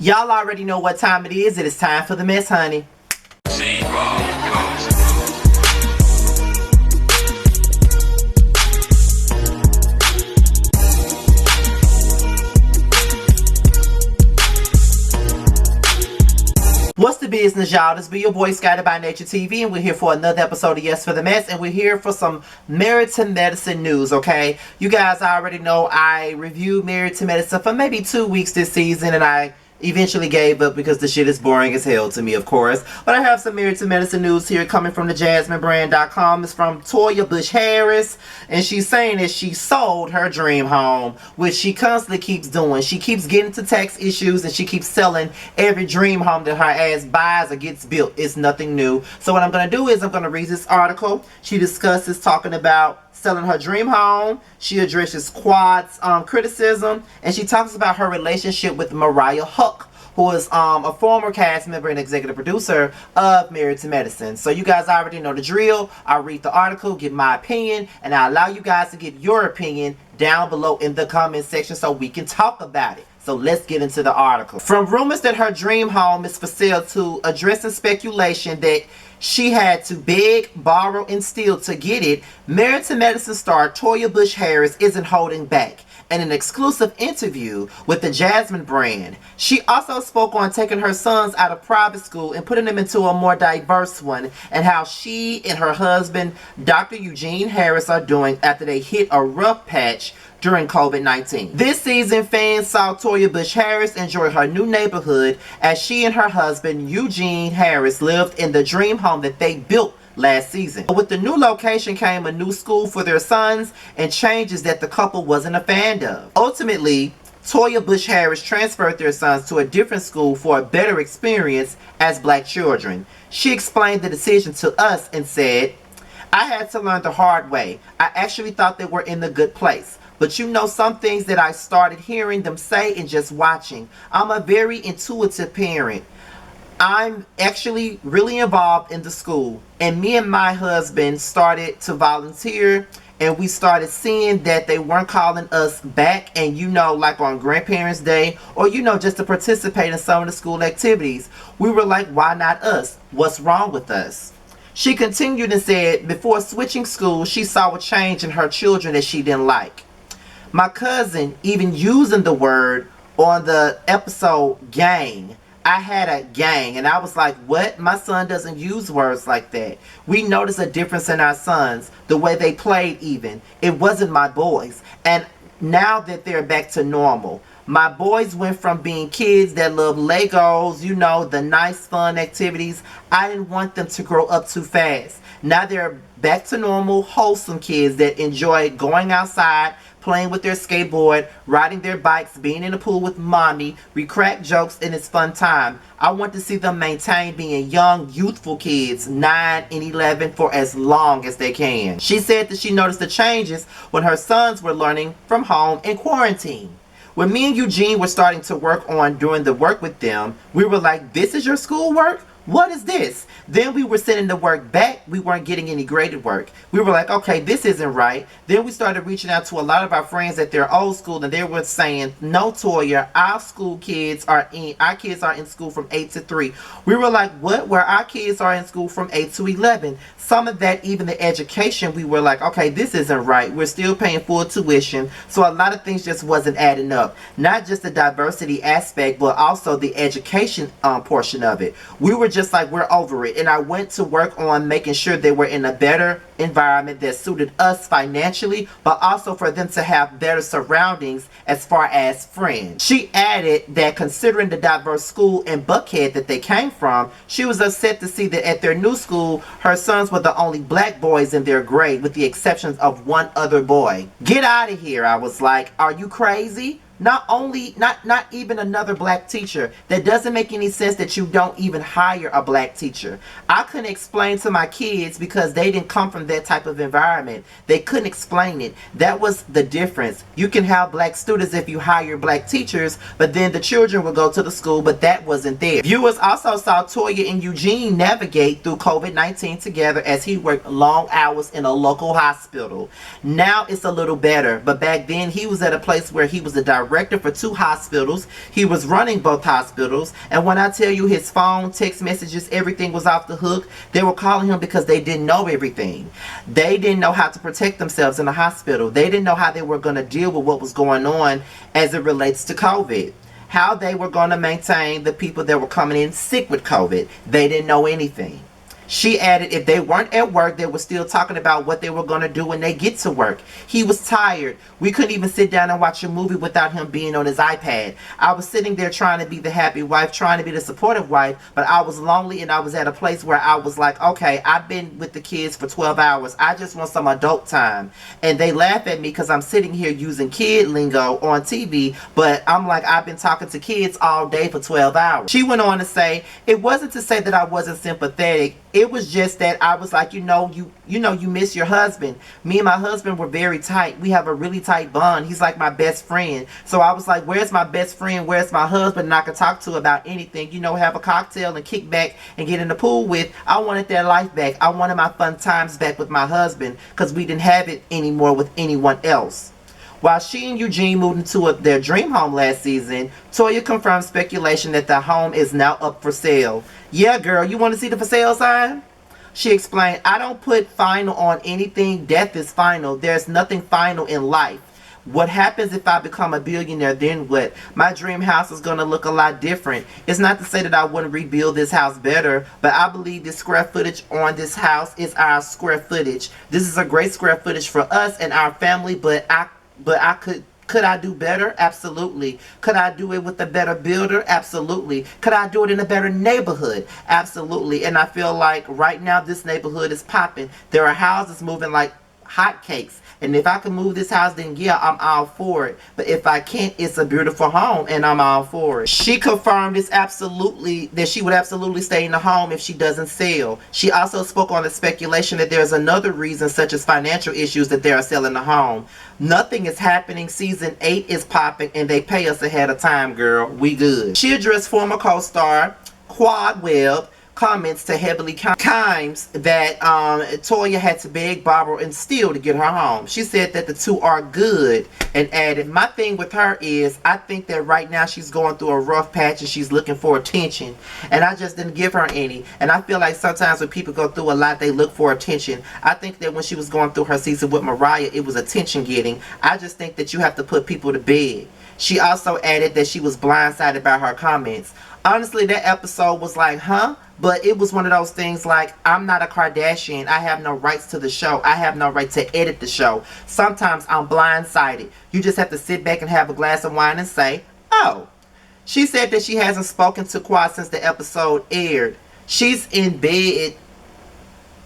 Y'all already know what time it is. It is time for the mess, honey. What's the business, y'all? This be your boy Scotty by Nature TV, and we're here for another episode of Yes for the Mess, and we're here for some Married to Medicine news, okay? You guys already know I reviewed Married to Medicine for maybe 2 weeks this season, and I eventually gave up because the shit is boring as hell to me, of course. But I have some Married to Medicine news here coming from the JasmineBrand.com. It's from Toya Harris, and she's saying that she sold her dream home, which she constantly keeps doing. She keeps getting to tax issues, and she keeps selling every dream home that her ass buys or gets built. It's nothing new. So what I'm going to do is I'm going to read this article. She discusses talking about selling her dream home. She addresses Quad's criticism, and she talks about her relationship with Mariah, who is a former cast member and executive producer of Married to Medicine. So you guys already know the drill. I'll read the article, give my opinion, and I'll allow you guys to give your opinion down below in the comment section so we can talk about it. So let's get into the article. From rumors that her dream home is for sale to addressing speculation that she had to beg, borrow, and steal to get it, Married to Medicine star Toya Harris isn't holding back. In an exclusive interview with the Jasmine brand, she also spoke on taking her sons out of private school and putting them into a more diverse one, and how she and her husband, Dr. Eugene Harris, are doing after they hit a rough patch during COVID-19. This season, fans saw Toya Harris enjoy her new neighborhood as she and her husband, Eugene Harris, lived in the dream home that they built last season. With the new location came a new school for their sons and changes that the couple wasn't a fan of. Ultimately, Toya Harris transferred their sons to a different school for a better experience as black children. She explained the decision to us and said, "I had to learn the hard way. I actually thought they were in a good place. But you know, some things that I started hearing them say and just watching. I'm a very intuitive parent. I'm actually really involved in the school, and me and my husband started to volunteer, and we started seeing that they weren't calling us back, and you know, like on Grandparents' Day, or you know, just to participate in some of the school activities. We were like, why not us? What's wrong with us?" She continued and said before switching schools, she saw a change in her children that she didn't like. My cousin even using the word on the episode gang. I had a gang, and I was like, what? My son doesn't use words like that. We noticed a difference in our sons, the way they played even. It wasn't my boys. And now that they're back to normal, my boys went from being kids that love Legos, you know, the nice fun activities. I didn't want them to grow up too fast. Now they're back to normal, wholesome kids that enjoy going outside, playing with their skateboard, riding their bikes, being in the pool with mommy. We crack jokes, and it's fun time. I want to see them maintain being young, youthful kids, 9 and 11, for as long as they can. She said that she noticed the changes when her sons were learning from home in quarantine. When me and Eugene were starting to work on doing the work with them, we were like, this is your schoolwork? What is this? Then we were sending the work back. We weren't getting any graded work. We were like, okay, this isn't right. Then we started reaching out to a lot of our friends at their old school, and they were saying, no, Toya, our kids are in school from 8 to 3. We were like, what? Where our kids are in school from 8 to 11. Some of that, even the education, we were like, okay, this isn't right. We're still paying full tuition. So a lot of things just wasn't adding up. Not just the diversity aspect, but also the education portion of it. We were just like, we're over it. And I went to work on making sure they were in a better environment that suited us financially, but also for them to have better surroundings as far as friends. She added that considering the diverse school in Buckhead that they came from, she was upset to see that at their new school, her sons were the only black boys in their grade, with the exceptions of one other boy. Get out of here, I was like. Are you crazy? Not even another black teacher. That doesn't make any sense that you don't even hire a black teacher. I couldn't explain to my kids because they didn't come from that type of environment. They couldn't explain it. That was the difference. You can have black students if you hire black teachers, but then the children will go to the school, but that wasn't there. Viewers also saw Toya and Eugene navigate through COVID-19 together as he worked long hours in a local hospital. Now it's a little better, but back then he was at a place where he was a direct director for 2 hospitals. He was running both hospitals. And when I tell you his phone, text messages, everything was off the hook, they were calling him because they didn't know everything. They didn't know how to protect themselves in the hospital. They didn't know how they were going to deal with what was going on as it relates to COVID. How they were going to maintain the people that were coming in sick with COVID. They didn't know anything. She added, if they weren't at work, they were still talking about what they were going to do when they get to work. He was tired. We couldn't even sit down and watch a movie without him being on his iPad. I was sitting there trying to be the happy wife, trying to be the supportive wife, but I was lonely, and I was at a place where I was like, okay, I've been with the kids for 12 hours. I just want some adult time. And they laugh at me because I'm sitting here using kid lingo on TV, but I'm like, I've been talking to kids all day for 12 hours. She went on to say, it wasn't to say that I wasn't sympathetic. It was just that I was like, you miss your husband. Me and my husband were very tight. We have a really tight bond. He's like my best friend. So I was like, where's my best friend? Where's my husband? And I could talk to about anything. Have a cocktail and kick back and get in the pool with. I wanted that life back. I wanted my fun times back with my husband because we didn't have it anymore with anyone else. While she and Eugene moved into their dream home last season, Toya confirmed speculation that the home is now up for sale. Yeah, girl, you want to see the for sale sign? She explained, I don't put final on anything. Death is final. There's nothing final in life. What happens if I become a billionaire, then what? My dream house is going to look a lot different. It's not to say that I wouldn't rebuild this house better, but I believe the square footage on this house is our square footage. This is a great square footage for us and our family, but I could I do better? Absolutely. Could I do it with a better builder? Absolutely. Could I do it in a better neighborhood? Absolutely. And I feel like right now this neighborhood is popping. There are houses moving like hotcakes. And if I can move this house, then yeah, I'm all for it. But if I can't, it's a beautiful home and I'm all for it. She confirmed that she would absolutely stay in the home if she doesn't sell. She also spoke on the speculation that there's another reason, such as financial issues, that they are selling the home. Nothing is happening. Season 8 is popping and they pay us ahead of time, girl. We good. She addressed former co-star Quad Webb comments to Heavenly Kimes that Toya had to beg, borrow, and steal to get her home. She said that the two are good and added, my thing with her is I think that right now she's going through a rough patch and she's looking for attention, and I just didn't give her any. And I feel like sometimes when people go through a lot, they look for attention. I think that when she was going through her season with Mariah, it was attention getting. I just think that you have to put people to bed. She also added that she was blindsided by her comments. Honestly, that episode was like, huh? But it was one of those things like, I'm not a Kardashian. I have no rights to the show. I have no right to edit the show. Sometimes I'm blindsided. You just have to sit back and have a glass of wine and say, oh. She said that she hasn't spoken to Quad since the episode aired. She's in bed.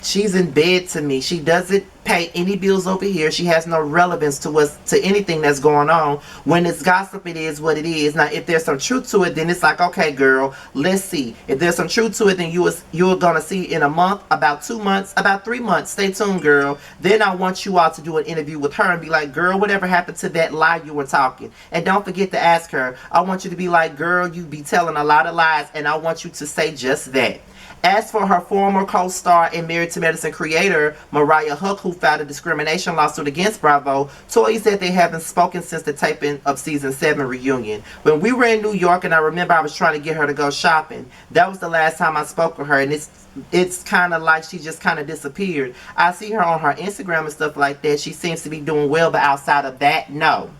She's in bed to me. She doesn't pay any bills over here. She has no relevance to anything that's going on. When it's gossip, it is what it is. Now, if there's some truth to it, then it's like, okay, girl, let's see. If there's some truth to it, then you're gonna see in a month, about 2 months, about 3 months. Stay tuned, girl. Then I want you all to do an interview with her and be like, girl, whatever happened to that lie you were talking? And don't forget to ask her. I want you to be like, girl, you be telling a lot of lies, and I want you to say just that. As for her former co-star and Married to Medicine creator, Mariah, who filed a discrimination lawsuit against Bravo, Toya said they haven't spoken since the taping of season 7 reunion. When we were in New York, and I remember I was trying to get her to go shopping, that was the last time I spoke with her, and it's kind of like she just kind of disappeared. I see her on her Instagram and stuff like that. She seems to be doing well, but outside of that, no.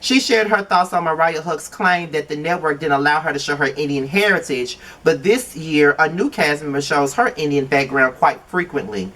She shared her thoughts on Mariah Huq's claim that the network didn't allow her to show her Indian heritage, but this year a new cast member shows her Indian background quite frequently.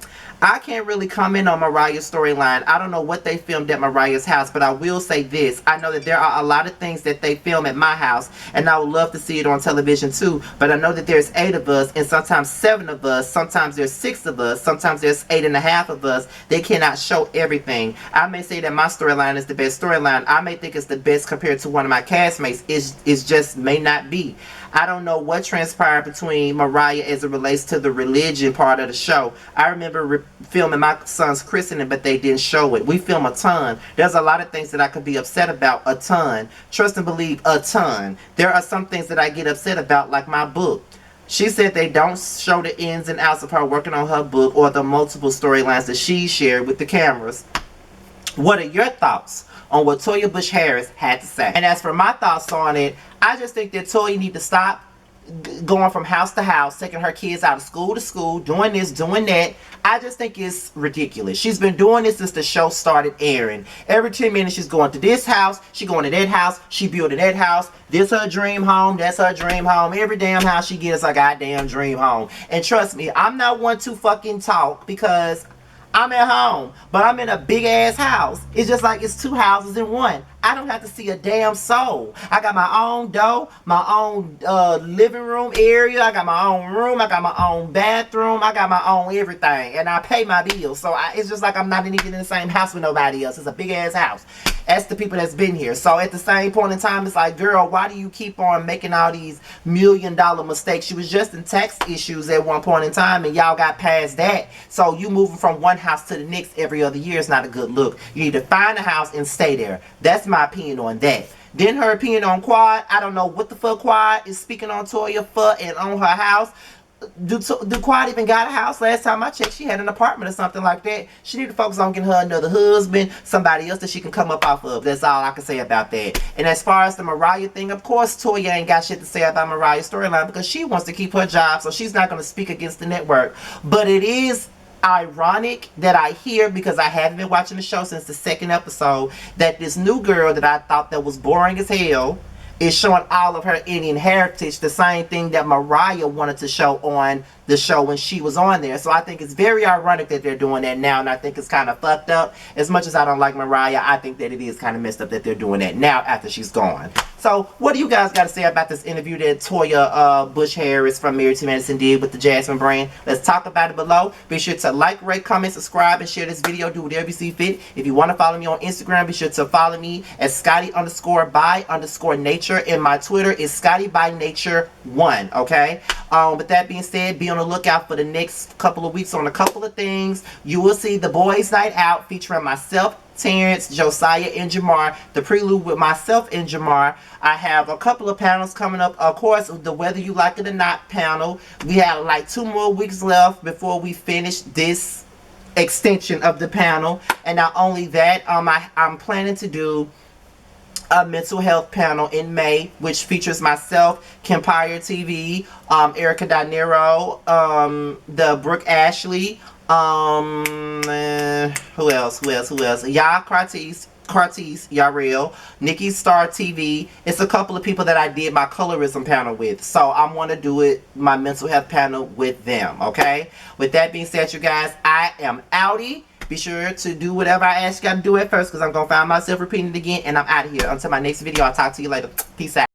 I can't really comment on Mariah's storyline. I don't know what they filmed at Mariah's house, but I will say this. I know that there are a lot of things that they film at my house, and I would love to see it on television too, but I know that there's 8 of us, and sometimes 7 of us, sometimes there's 6 of us, sometimes there's 8.5 of us. They cannot show everything. I may say that my storyline is the best storyline. I may think it's the best compared to one of my castmates. It just may not be. I don't know what transpired between Mariah as it relates to the religion part of the show. I remember filming my son's christening, but they didn't show it. We film a ton. There's a lot of things that I could be upset about, a ton. Trust and believe, a ton. There are some things that I get upset about, like my book. She said they don't show the ins and outs of her working on her book or the multiple storylines that she shared with the cameras. What are your thoughts on what Toya Bush Harris had to say? And as for my thoughts on it, I just think that Toya need to stop going from house to house, taking her kids out of school to school, doing this, doing that. I just think it's ridiculous. She's been doing this since the show started airing. Every 10 minutes she's going to this house, she going to that house, she building that house. This her dream home, that's her dream home. Every damn house she gets a goddamn dream home. And trust me, I'm not one to fucking talk because I'm at home, but I'm in a big ass house. It's just like it's two houses in one. I don't have to see a damn soul. I got my own door, my own living room area. I got my own room. I got my own bathroom. I got my own everything. And I pay my bills. So it's just like I'm not even in the same house with nobody else. It's a big ass house. That's the people that's been here. So at the same point in time, it's like, girl, why do you keep on making all these $1,000,000 mistakes? You was just in tax issues at one point in time and y'all got past that. So you moving from one house to the next every other year is not a good look. You need to find a house and stay there. That's my opinion on that. Then her opinion on Quad, I don't know what the fuck Quad is speaking on Toya for and on her house. Do Quad even got a house? Last time I checked, she had an apartment or something like that. She need to focus on getting her another husband, somebody else that she can come up off of. That's all I can say about that. And as far as the Mariah thing, of course, Toya ain't got shit to say about Mariah's storyline because she wants to keep her job, so she's not going to speak against the network. But it is ironic that I hear, because I haven't been watching the show since the second episode, that this new girl that I thought that was boring as hell is showing all of her Indian heritage, the same thing that Mariah wanted to show on the show when she was on there. So I think it's very ironic that they're doing that now, and I think it's kind of fucked up. As much as I don't like Mariah, I think that it is kind of messed up that they're doing that now after she's gone. So what do you guys got to say about this interview that Toya Bush Harris from Married to Medicine did with the Jasmine brand? Let's talk about it below. Be sure to like, rate, comment, subscribe, and share this video. Do whatever you see fit. If you want to follow me on Instagram, be sure to follow me at Scotty_by_nature, and my Twitter is ScottyByNature1. Okay. With that being said, be on the lookout for the next couple of weeks on a couple of things. You will see the Boys Night Out featuring myself, Terrence, Josiah, and Jamar. The prelude with myself and Jamar. I have a couple of panels coming up. Of course, the Whether You Like It or Not panel. We have like 2 more weeks left before we finish this extension of the panel. And not only that, I'm planning to do a mental health panel in May, which features myself, Kempire TV, Erica Dinero, the Brooke Ashley, who else? Ya Cartiz, Yarrell, Nikki Star TV. It's a couple of people that I did my colorism panel with. So I'm going to do it, my mental health panel with them, okay? With that being said, you guys, I am outie. Be sure to do whatever I ask you to do at first, because I'm going to find myself repeating it again, and I'm out of here. Until my next video, I'll talk to you later. Peace out.